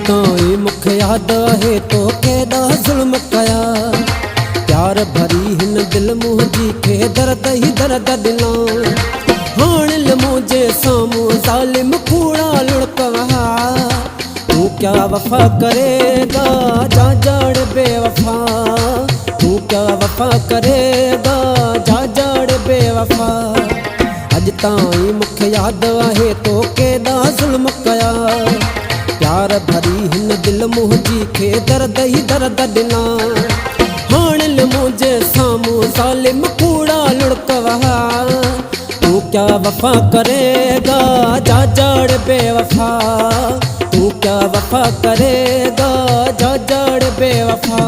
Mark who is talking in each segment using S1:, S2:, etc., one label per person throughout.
S1: ताईं मूंखे यादि आहे तो केॾा ज़ुल्म कया। प्यार भरी हिन दिल मुंहिंजी खे दर्द ई दर्द ॾिना। हाणे मुंहिंजे साम्हूं ज़ालिम कूड़ा लुड़क वहा। तू क्या वफ़ा करेगा जा जड़ बेवफ़ा। तू क्या वफ़ा करेगा जा जड़ बेवफ़ा। अॼु ताईं मूंखे यादि आहे तो केॾा ज़ुल्म कया। प्यार भरी हिन दिल मुंहिंजी खे दर्द ई दर्द ॾिना। हाणे मुंहिंजे साम्हूं ज़ालिम कूड़ा लुड़क वहा। तू क्या वफ़ा करेगा जा जड़ बेवफ़ा। तू क्या वफ़ा करेगा जा जड़ बेवफ़ा।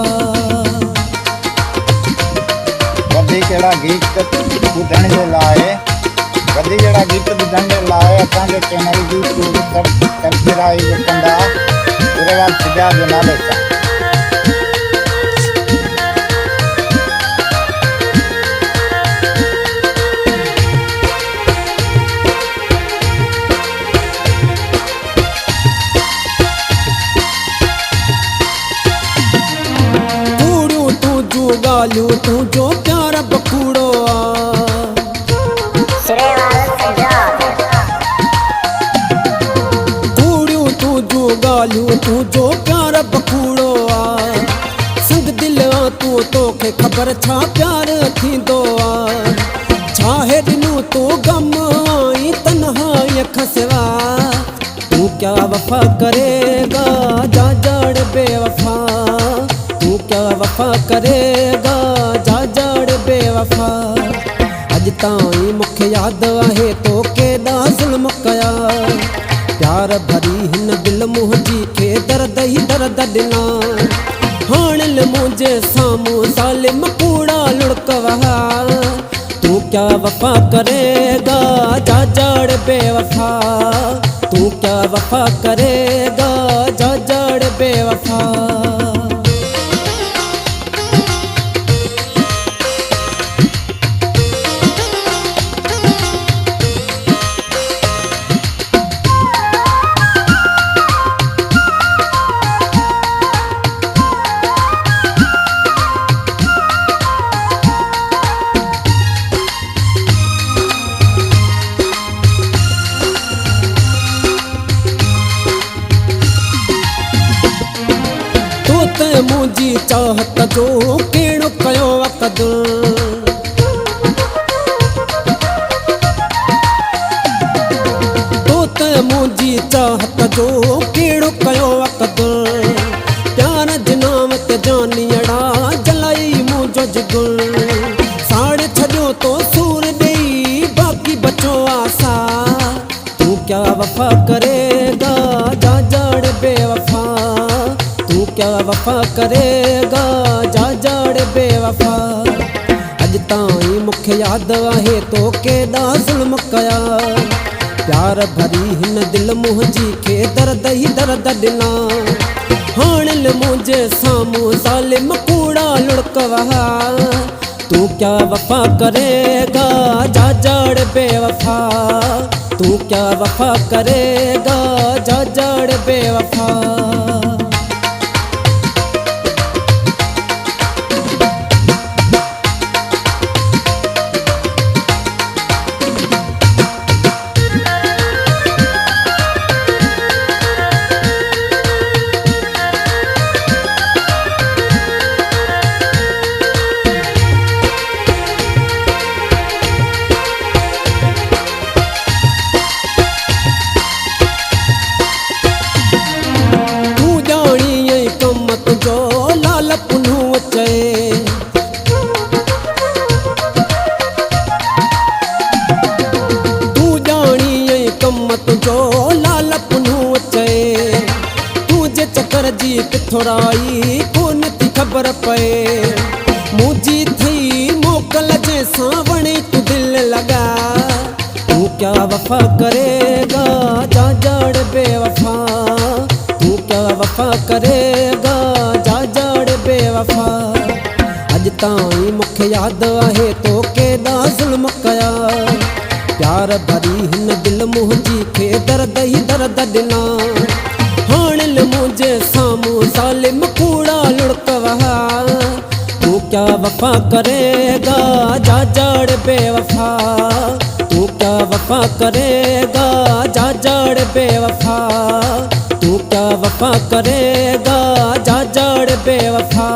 S2: वधी कहिड़ा गीत ॿुधण जे लाइ वधी कहिड़ा गीत ॿुधण जे लाइ असांजे चैनल जी सब्सक्राइब कंदा गुरेवाल सिजा जे नाले सां।
S1: गालियूं तुंहिंजो प्यार बकूड़ो आ। कूड़ियूं तुंहिंजूं ॻाल्हियूं तुंहिंजो प्यार बकूड़ो आ। संग दिल आ तूं तोखे ख़बर छा प्यार थींदो आ। छाहे ॾिनो तो गम आई तन्हाई खसवा। तू क्या वफ़ा करेगा जा जड़ बेवफ़ा। तू क्या वफ़ा करेगा जा जड़ बेवफ़ा। अॼु ताईं मूंखे यादि आहे तो केॾा ज़ुल्म कया। प्यार भरी हिन दिल मुंहिंजी खे दर्द ई दर्द ॾिना। हाणे मुंहिंजे साम्हूं ज़ालिम कूड़ा लुड़क वहा। तू क्या वफ़ा करेगा जा जड़ बेवफ़ा। तू क्या वफ़ा करेगा जा जड़ बेवफ़ा। मुंहिंजी चाहत जो कहिड़ो कयो वक़्त। तो त मुंहिंजी चाहत जो कहिड़ो कयो वक़्त। प्यार जे नाम ते जानियड़ा जलाई मुंहिंजो जिगुर। साड़ छॾियो तो सूर ॾेई बाक़ी बचो आसा। तू क्या वफ़ा करेगा जा जड़ बेवफ़ा। तू क्या वफ़ा करेगा जा जड़ बेवफ़ा। अॼु ताईं मूंखे यादि आहे तो केॾा ज़ुल्म कया। प्यार भरी हिन दिल मुंहिंजी खे दर्द ई दर्द ॾिना। हाणे मुंहिंजे साम्हूं ज़ालिम कूड़ा लुड़क वहा। तू क्या वफ़ा करेगा जा जड़ बेवफ़ा। तू क्या वफ़ा करेगा जा जड़ बेवफ़ा। जी किथोराई कोन थी ख़बर पए। मुंहिंजी थी मोकल जंहिंसां वणे तू दिल लॻा। तू क्या वफ़ा करेगा जा जड़ बेवफ़ा। तू क्या वफ़ा करेगा जा जड़ बेवफ़ा। अॼु ताईं मूंखे यादि आहे तो केॾा ज़ुल्म कया। प्यार भरी हिन दिल मुंहिंजी खे दर्द ई दर्द ॾिना। हाणे मुंहिंजे तुझे सामू जालिम कूड़ा लुढ़क वहा। तू क्या वफा करेगा जा जड़ बेवफा, तू क्या वफा करेगा जा जड़ बेवफा, तू क्या वफा करेगा जा जड़ बेवफा,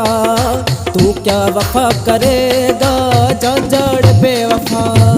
S1: तू क्या वफा करेगा जा जड़ बेवफा।